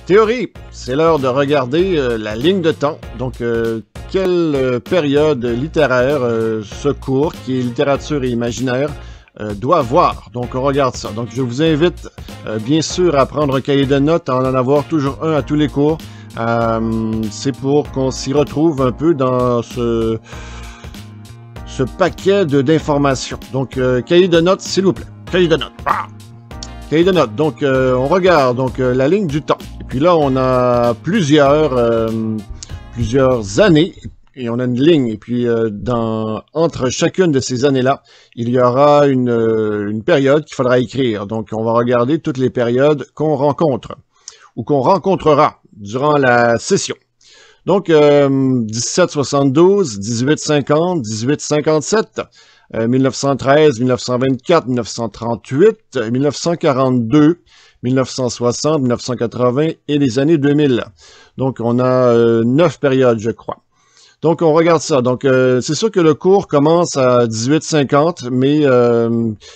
Théorie, c'est l'heure de regarder la ligne de temps. Donc, quelle période littéraire ce cours, qui est littérature et imaginaire, doit voir. Donc, on regarde ça. Donc, je vous invite, bien sûr, à prendre un cahier de notes, à en avoir toujours un à tous les cours. C'est pour qu'on s'y retrouve un peu dans ce paquet d'informations. Donc, cahier de notes, s'il vous plaît. Cahier de notes. Ah! Cahier de notes. Donc, on regarde la ligne du temps. Et puis là, on a plusieurs années et on a une ligne. Et puis, entre chacune de ces années-là, il y aura une période qu'il faudra écrire. Donc, on va regarder toutes les périodes qu'on rencontre ou qu'on rencontrera durant la session. Donc, 1772, 1850, 1857, 1913, 1924, 1938, 1942, 1960, 1980 et les années 2000. Donc, on a 9 périodes, je crois. Donc, on regarde ça. Donc, c'est sûr que le cours commence à 1850, mais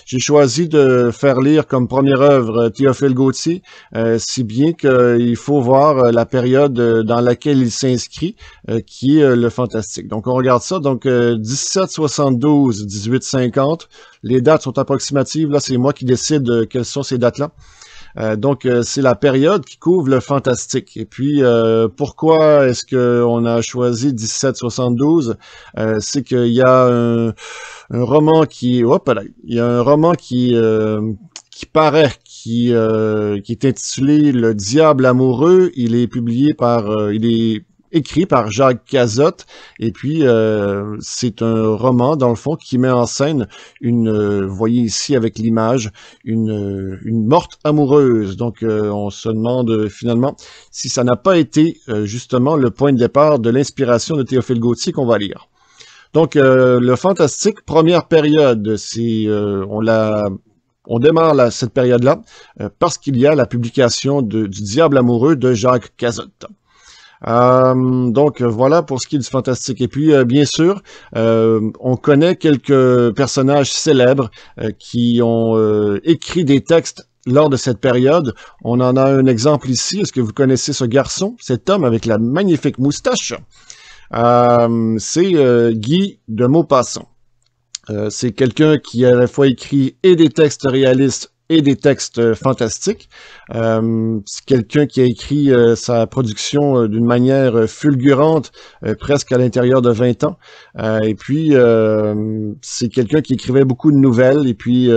j'ai choisi de faire lire comme première œuvre Théophile Gautier, si bien qu'il faut voir la période dans laquelle il s'inscrit, qui est le fantastique. Donc, on regarde ça. Donc, 1772, 1850, les dates sont approximatives. Là, c'est moi qui décide quelles sont ces dates-là. Donc, c'est la période qui couvre le fantastique. Et puis, pourquoi est-ce qu'on a choisi 1772? C'est qu'il y a un roman qui... Hop là, il y a un roman qui paraît, qui est intitulé Le Diable amoureux. Il est publié par... il est écrit par Jacques Cazotte, et puis c'est un roman, dans le fond, qui met en scène vous voyez ici avec l'image, une morte amoureuse. Donc, on se demande finalement si ça n'a pas été justement le point de départ de l'inspiration de Théophile Gautier qu'on va lire. Donc, le fantastique, première période, c'est on démarre cette période-là parce qu'il y a la publication du Diable amoureux de Jacques Cazotte. Donc voilà pour ce qui est du fantastique. Et puis bien sûr, on connaît quelques personnages célèbres qui ont écrit des textes lors de cette période. On en a un exemple ici. Est-ce que vous connaissez ce garçon, cet homme avec la magnifique moustache? C'est Guy de Maupassant. C'est quelqu'un qui a à la fois écrit et des textes réalistes et des textes fantastiques. C'est quelqu'un qui a écrit sa production d'une manière fulgurante, presque à l'intérieur de 20 ans. Et puis, c'est quelqu'un qui écrivait beaucoup de nouvelles. Et puis,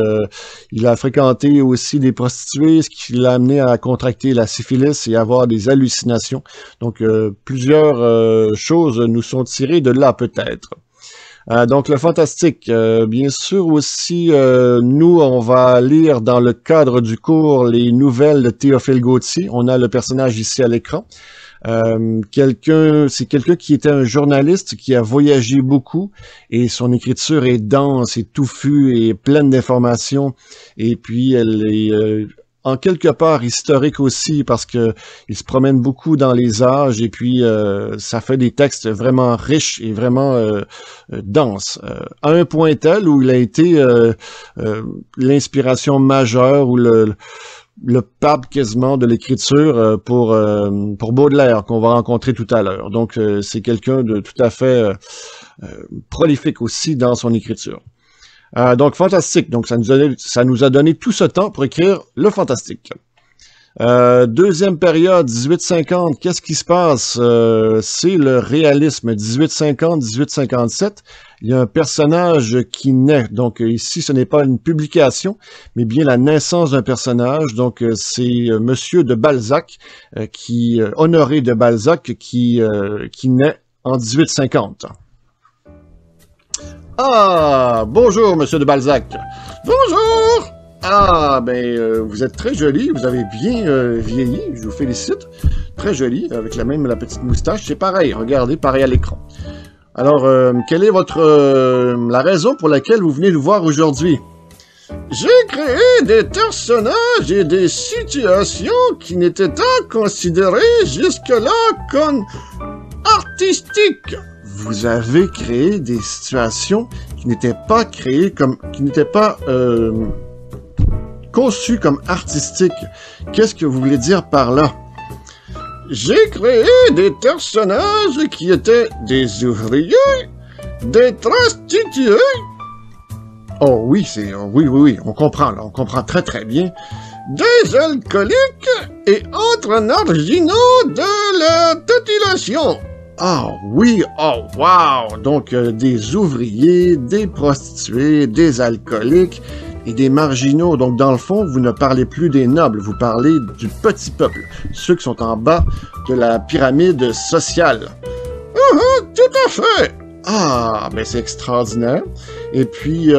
il a fréquenté aussi des prostituées, ce qui l'a amené à contracter la syphilis et à avoir des hallucinations. Donc, plusieurs choses nous sont tirées de là, peut-être. Donc, le fantastique, bien sûr aussi, nous, on va lire dans le cadre du cours les nouvelles de Théophile Gautier. On a le personnage ici à l'écran. C'est quelqu'un qui était un journaliste qui a voyagé beaucoup et son écriture est dense et touffue et pleine d'informations. Et puis, elle est... en quelque part historique aussi, parce que il se promène beaucoup dans les âges et puis ça fait des textes vraiment riches et vraiment denses. À un point tel où il a été l'inspiration majeure ou le pape quasiment de l'écriture pour Baudelaire, qu'on va rencontrer tout à l'heure. Donc c'est quelqu'un de tout à fait prolifique aussi dans son écriture. Donc, fantastique. Donc, ça nous a donné tout ce temps pour écrire le fantastique. Deuxième période, 1850. Qu'est-ce qui se passe? C'est le réalisme. 1850-1857. Il y a un personnage qui naît. Donc, ici, ce n'est pas une publication, mais bien la naissance d'un personnage. Donc, c'est Monsieur de Balzac, Honoré de Balzac, qui naît en 1850. Ah, bonjour, Monsieur de Balzac. Bonjour. Ah, ben, vous êtes très joli, vous avez bien vieilli, je vous félicite. Très joli, avec la petite moustache, c'est pareil, regardez, pareil à l'écran. Alors, quelle est la raison pour laquelle vous venez nous voir aujourd'hui? J'ai créé des personnages et des situations qui n'étaient pas considérées jusque-là comme artistiques. Vous avez créé des situations qui n'étaient pas conçues comme artistiques. Qu'est-ce que vous voulez dire par là? J'ai créé des personnages qui étaient des ouvriers, des prostituées. Oh oui, oui, on comprend là, on comprend très très bien. Des alcooliques et autres marginaux de la population. Ah oui, oh wow! Donc des ouvriers, des prostituées, des alcooliques et des marginaux. Donc dans le fond, vous ne parlez plus des nobles, vous parlez du petit peuple, ceux qui sont en bas de la pyramide sociale. Tout à fait! Ah, ben c'est extraordinaire. Et puis,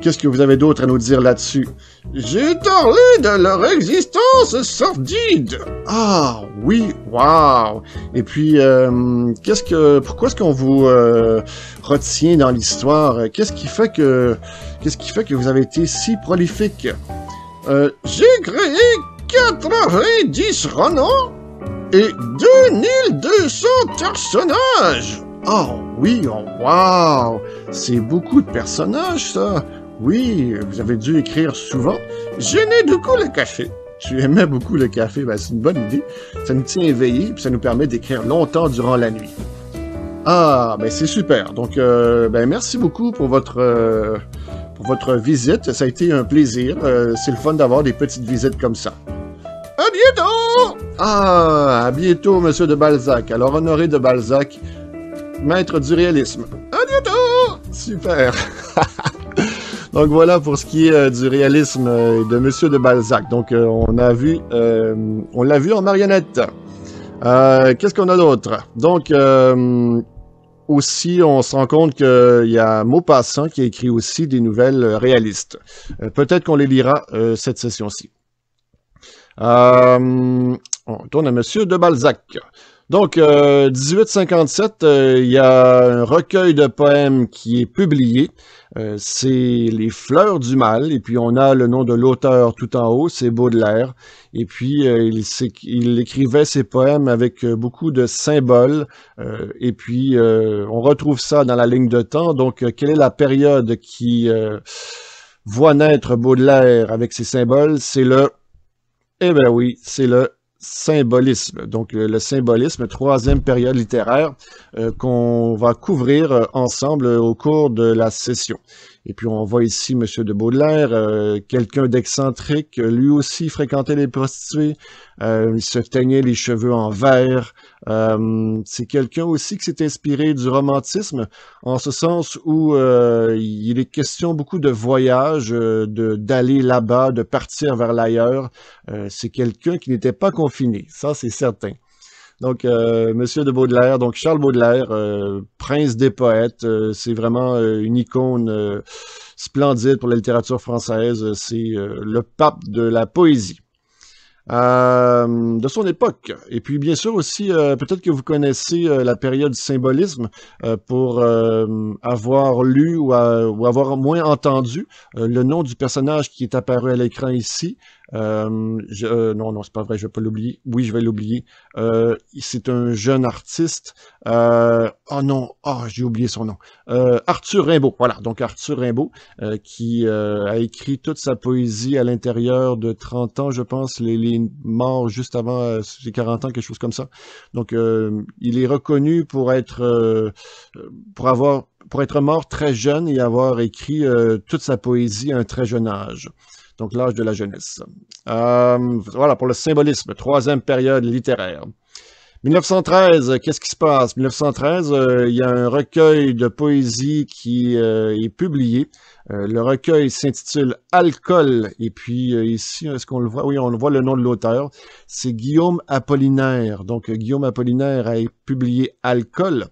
qu'est-ce que vous avez d'autre à nous dire là-dessus? J'ai parlé de leur existence sordide. Ah, oui, wow. Et puis, pourquoi est-ce qu'on vous retient dans l'histoire? Qu'est-ce qui fait que vous avez été si prolifique? J'ai créé 90 romans et 2200 personnages. Oh oui, oh wow! C'est beaucoup de personnages, ça. Oui, vous avez dû écrire souvent. J'aimais beaucoup le café. Tu aimais beaucoup le café, ben c'est une bonne idée. Ça nous tient éveillés, puis ça nous permet d'écrire longtemps durant la nuit. Ah, ben c'est super. Donc, ben merci beaucoup pour votre visite. Ça a été un plaisir. C'est le fun d'avoir des petites visites comme ça. À bientôt! Ah, à bientôt, Monsieur de Balzac. Alors, Honoré de Balzac, maître du réalisme. À bientôt! Super! Donc voilà pour ce qui est du réalisme de Monsieur de Balzac. Donc on l'a vu en marionnette. Qu'est-ce qu'on a d'autre? Donc aussi on se rend compte qu'il y a Maupassant qui a écrit aussi des nouvelles réalistes. Peut-être qu'on les lira cette session-ci. On tourne à Monsieur de Balzac. Donc, 1857, il y a un recueil de poèmes qui est publié. C'est Les Fleurs du Mal. Et puis, on a le nom de l'auteur tout en haut, c'est Baudelaire. Et puis, il écrivait ses poèmes avec beaucoup de symboles. Et puis, on retrouve ça dans la ligne de temps. Donc, quelle est la période qui voit naître Baudelaire avec ses symboles? Eh ben oui, c'est le symbolisme. Donc, le symbolisme, troisième période littéraire qu'on va couvrir ensemble au cours de la session. Et puis, on voit ici Monsieur de Baudelaire, quelqu'un d'excentrique, lui aussi fréquentait les prostituées, il se teignait les cheveux en vert. C'est quelqu'un aussi qui s'est inspiré du romantisme, en ce sens où il est question beaucoup de voyage, d'aller là-bas, de partir vers l'ailleurs. C'est quelqu'un qui n'était pas confiné, ça c'est certain. Donc, Monsieur de Baudelaire, donc Charles Baudelaire, prince des poètes, c'est vraiment une icône splendide pour la littérature française. C'est le pape de la poésie. De son époque. Et puis, bien sûr aussi, peut-être que vous connaissez la période du symbolisme pour avoir lu ou avoir moins entendu le nom du personnage qui est apparu à l'écran ici. Non, c'est pas vrai, je vais pas l'oublier. Oui, je vais l'oublier. C'est un jeune artiste. Oh non, j'ai oublié son nom. Arthur Rimbaud. Voilà, donc Arthur Rimbaud qui a écrit toute sa poésie à l'intérieur de 30 ans, je pense. Il est mort juste avant ses 40 ans, quelque chose comme ça. Donc, il est reconnu pour être mort très jeune et avoir écrit toute sa poésie à un très jeune âge. Donc, l'âge de la jeunesse. Voilà, pour le symbolisme, troisième période littéraire. 1913, qu'est-ce qui se passe? 1913, il y a un recueil de poésie qui est publié. Le recueil s'intitule Alcool. Et puis ici, est-ce qu'on le voit? Oui, on le voit le nom de l'auteur. C'est Guillaume Apollinaire. Donc, Guillaume Apollinaire a publié Alcool.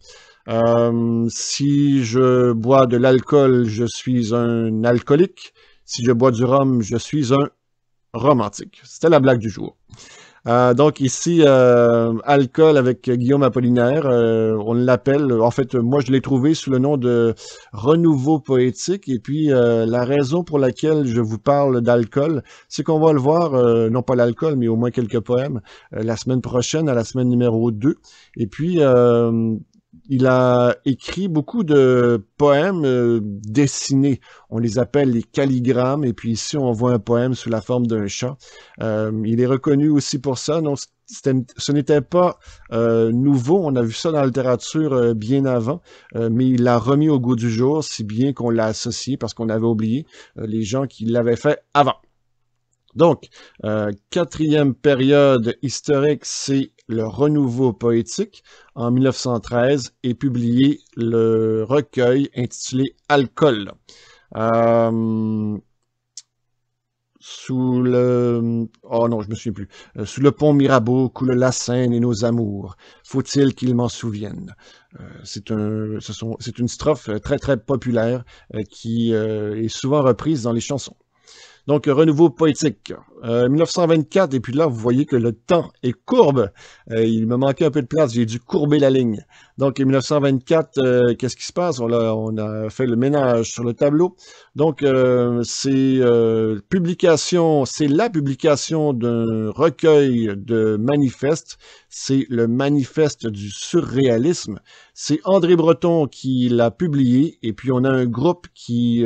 Si je bois de l'alcool, je suis un alcoolique. Si je bois du rhum, je suis un romantique. C'était la blague du jour. Donc ici, Alcool avec Guillaume Apollinaire, on l'appelle, en fait, moi je l'ai trouvé sous le nom de Renouveau poétique, et puis la raison pour laquelle je vous parle d'Alcool, c'est qu'on va le voir, non pas l'alcool, mais au moins quelques poèmes, la semaine prochaine, à la semaine numéro 2, et puis il a écrit beaucoup de poèmes dessinés. On les appelle les calligrammes. Et puis ici, on voit un poème sous la forme d'un chat. Il est reconnu aussi pour ça. Donc, ce n'était pas nouveau, on a vu ça dans la littérature bien avant, mais il l'a remis au goût du jour, si bien qu'on l'a associé parce qu'on avait oublié les gens qui l'avaient fait avant. Donc, quatrième période historique, c'est le renouveau poétique. En 1913 est publié le recueil intitulé Alcool. Sous le... Oh non, je me souviens plus. Sous le pont Mirabeau coule la Seine et nos amours. Faut-il qu'ils m'en souviennent? C'est une strophe très, très populaire qui est souvent reprise dans les chansons. Donc, renouveau poétique. 1924, et puis là, vous voyez que le temps est courbe. Il me manquait un peu de place, j'ai dû courber la ligne. Donc, en 1924, qu'est-ce qui se passe? On a fait le ménage sur le tableau. Donc, c'est la publication d'un recueil de manifestes. C'est le manifeste du surréalisme. C'est André Breton qui l'a publié, et puis on a un groupe qui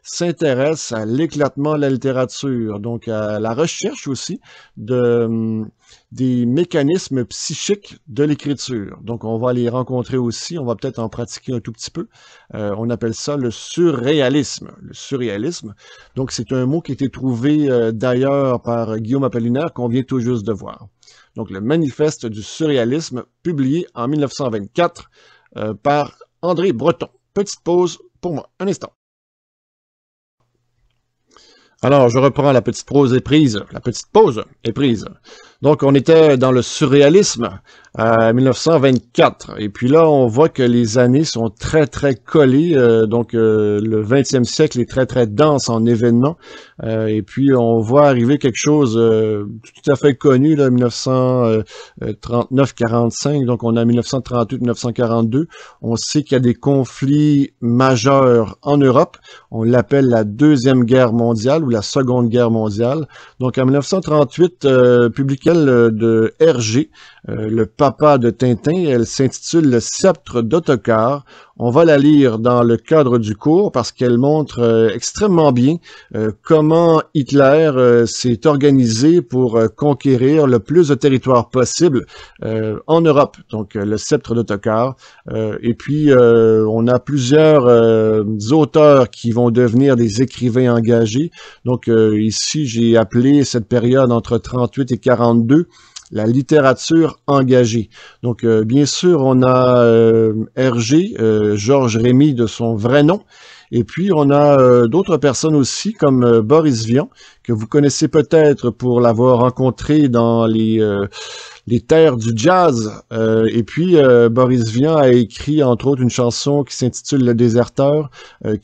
s'intéresse à l'éclatement de la littérature, donc à la recherche aussi des mécanismes psychiques de l'écriture. Donc on va les rencontrer aussi, on va peut-être en pratiquer un tout petit peu. On appelle ça le surréalisme. Le surréalisme, donc c'est un mot qui a été trouvé d'ailleurs par Guillaume Apollinaire qu'on vient tout juste de voir. Donc, le manifeste du surréalisme, publié en 1924 par André Breton. Petite pause pour moi. Un instant. Alors, je reprends la petite pause est prise. La petite pause est prise. Donc, on était dans le surréalisme à 1924. Et puis là, on voit que les années sont très, très collées. Donc, le 20e siècle est très, très dense en événements. Et puis, on voit arriver quelque chose tout à fait connu, là, 1939-45. Donc, on a 1938-1942. On sait qu'il y a des conflits majeurs en Europe. On l'appelle la Deuxième Guerre mondiale ou la Seconde Guerre mondiale. Donc, en 1938, publiquait de Hergé, le papa de Tintin. Elle s'intitule Le Sceptre d'Ottokar. On va la lire dans le cadre du cours parce qu'elle montre extrêmement bien comment Hitler s'est organisé pour conquérir le plus de territoire possible en Europe. Donc, le Sceptre d'Ottokar. Et puis, on a plusieurs auteurs qui vont devenir des écrivains engagés. Donc, ici, j'ai appelé cette période entre 38 et 42 la littérature engagée. Donc, bien sûr, on a Hergé, Georges Rémy de son vrai nom, et puis on a d'autres personnes aussi, comme Boris Vian, que vous connaissez peut-être pour l'avoir rencontré dans les terres du jazz. Et puis, Boris Vian a écrit, entre autres, une chanson qui s'intitule Le Déserteur, un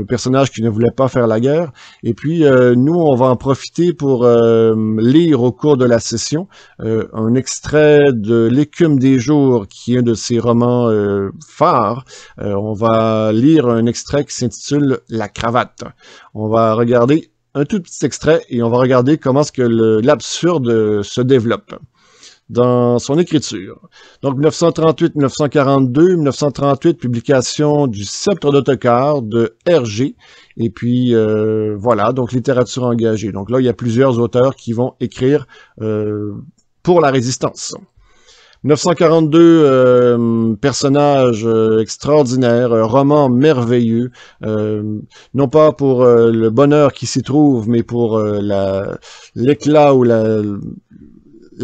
personnage qui ne voulait pas faire la guerre. Et puis, nous, on va en profiter pour lire au cours de la session un extrait de L'Écume des jours, qui est un de ses romans phares. On va lire un extrait qui s'intitule La Cravate. On va regarder un tout petit extrait et on va regarder comment est-ce que l'absurde se développe dans son écriture. Donc, 1938-1942, 1938, publication du Sceptre d'Ottokar de Hergé. Et puis, voilà, donc littérature engagée. Donc là, il y a plusieurs auteurs qui vont écrire pour la résistance. 1942, personnage extraordinaire, roman merveilleux, non pas pour le bonheur qui s'y trouve, mais pour l'éclat ou la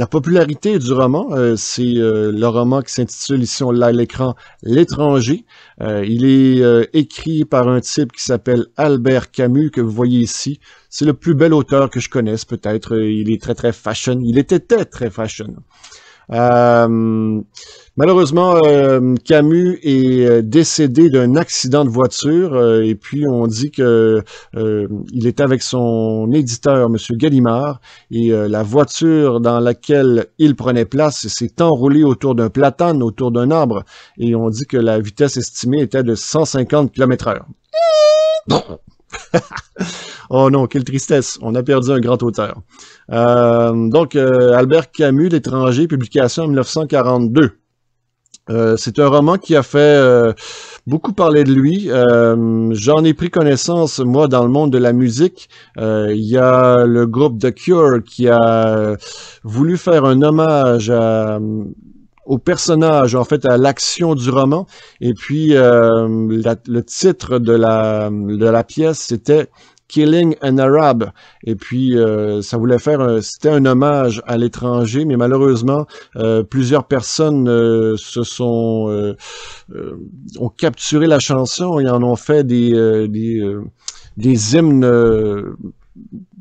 popularité du roman. C'est le roman qui s'intitule, ici on l'a à l'écran, L'étranger. Il est écrit par un type qui s'appelle Albert Camus, que vous voyez ici. C'est le plus bel auteur que je connaisse, peut-être. Il est très, très fashion. Il était très fashion. Malheureusement, Camus est décédé d'un accident de voiture et puis on dit que il était avec son éditeur, M. Gallimard, et la voiture dans laquelle il prenait place s'est enroulée autour d'un platane, autour d'un arbre, et on dit que la vitesse estimée était de 150 km/h. Oh non, quelle tristesse, on a perdu un grand auteur. Donc, Albert Camus, L'étranger, publication en 1942. C'est un roman qui a fait beaucoup parler de lui. J'en ai pris connaissance, moi, dans le monde de la musique. Il y a le groupe The Cure qui a voulu faire un hommage au personnage, en fait, à l'action du roman. Et puis, le titre de la pièce, c'était Killing an Arab. Et puis, ça voulait faire, c'était un hommage à l'étranger, mais malheureusement, plusieurs personnes ont capturé la chanson et en ont fait des hymnes,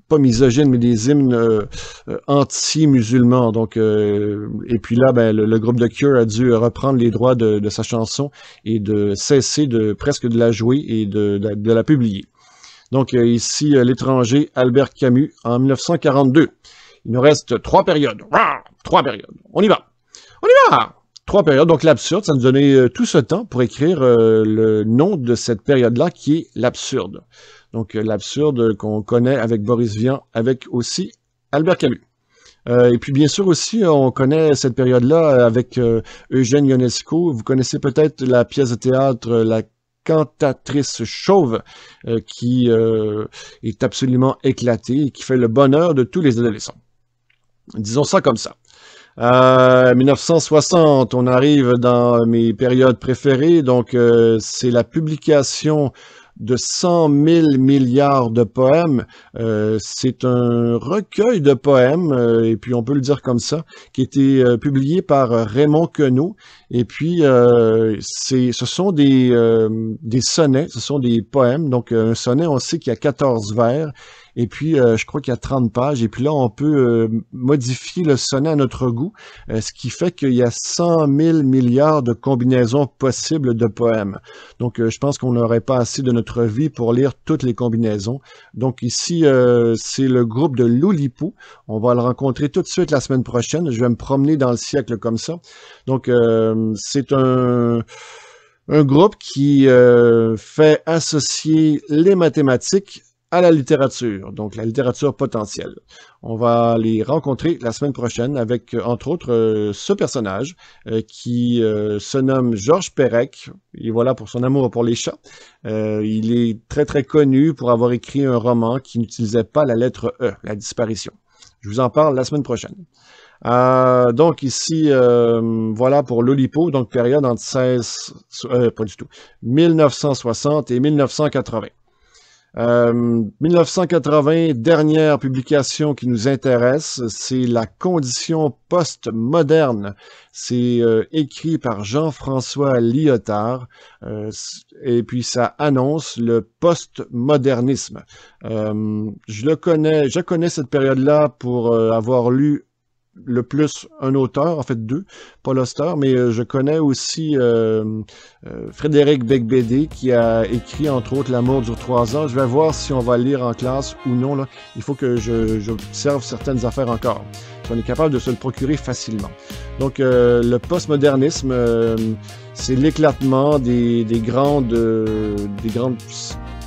pas misogynes, mais des hymnes anti-musulmans. Donc, et puis là, ben, le groupe The Cure a dû reprendre les droits de sa chanson et de cesser presque de la jouer et de la publier. Donc ici, l'étranger, Albert Camus, en 1942. Il nous reste 3 périodes. 3 périodes. On y va. On y va! 3 périodes. Donc l'absurde, ça nous donnait tout ce temps pour écrire le nom de cette période-là, qui est l'absurde. Donc l'absurde qu'on connaît avec Boris Vian, avec aussi Albert Camus. Et puis bien sûr aussi, on connaît cette période-là avec Eugène Ionesco. Vous connaissez peut-être la pièce de théâtre La Cantatrice chauve, qui est absolument éclatée et qui fait le bonheur de tous les adolescents. Disons ça comme ça. 1960, on arrive dans mes périodes préférées, donc c'est la publication de 100 000 milliards de poèmes. C'est un recueil de poèmes, et puis on peut le dire comme ça, qui a été publié par Raymond Queneau. Et puis, ce sont des sonnets, ce sont des poèmes. Donc, un sonnet, on sait qu'il y a 14 vers. Et puis, je crois qu'il y a 30 pages. Et puis là, on peut modifier le sonnet à notre goût, ce qui fait qu'il y a 100 000 milliards de combinaisons possibles de poèmes. Donc, je pense qu'on n'aurait pas assez de notre vie pour lire toutes les combinaisons. Donc, ici, c'est le groupe de l'Oulipo. On va le rencontrer tout de suite la semaine prochaine. Je vais me promener dans le siècle comme ça. Donc, c'est un groupe qui fait associer les mathématiques à la littérature, donc la littérature potentielle. On va les rencontrer la semaine prochaine avec, entre autres, ce personnage qui se nomme Georges Perec, et voilà pour son amour pour les chats. Il est très très connu pour avoir écrit un roman qui n'utilisait pas la lettre E, la disparition. Je vous en parle la semaine prochaine. Donc ici, voilà pour l'Oulipo, donc période entre 1960 et 1980. 1980, dernière publication qui nous intéresse, c'est La condition postmoderne. C'est écrit par Jean-François Lyotard, et puis ça annonce le postmodernisme. Je connais cette période-là pour avoir lu le plus un auteur, en fait 2, Paul Auster, mais je connais aussi Frédéric Beigbeder qui a écrit entre autres L'amour dure 3 ans. Je vais voir si on va le lire en classe ou non. Là. Il faut que j'observe certaines affaires encore. Si on est capable de se le procurer facilement. Donc le postmodernisme, c'est l'éclatement des grandes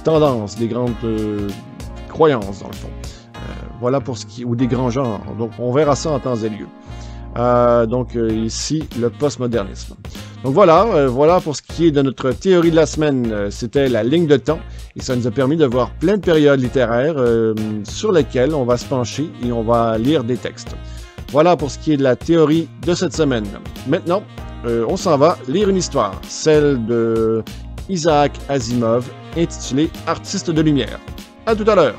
tendances, des grandes croyances dans le fond. Voilà pour ce qui ou des grands genres. Donc, on verra ça en temps et lieu. Donc, ici, le postmodernisme. Donc, voilà pour ce qui est de notre théorie de la semaine. C'était la ligne de temps et ça nous a permis de voir plein de périodes littéraires sur lesquelles on va se pencher et on va lire des textes. Voilà pour ce qui est de la théorie de cette semaine. Maintenant, on s'en va lire une histoire, celle de Isaac Asimov, intitulée Artiste de lumière. À tout à l'heure!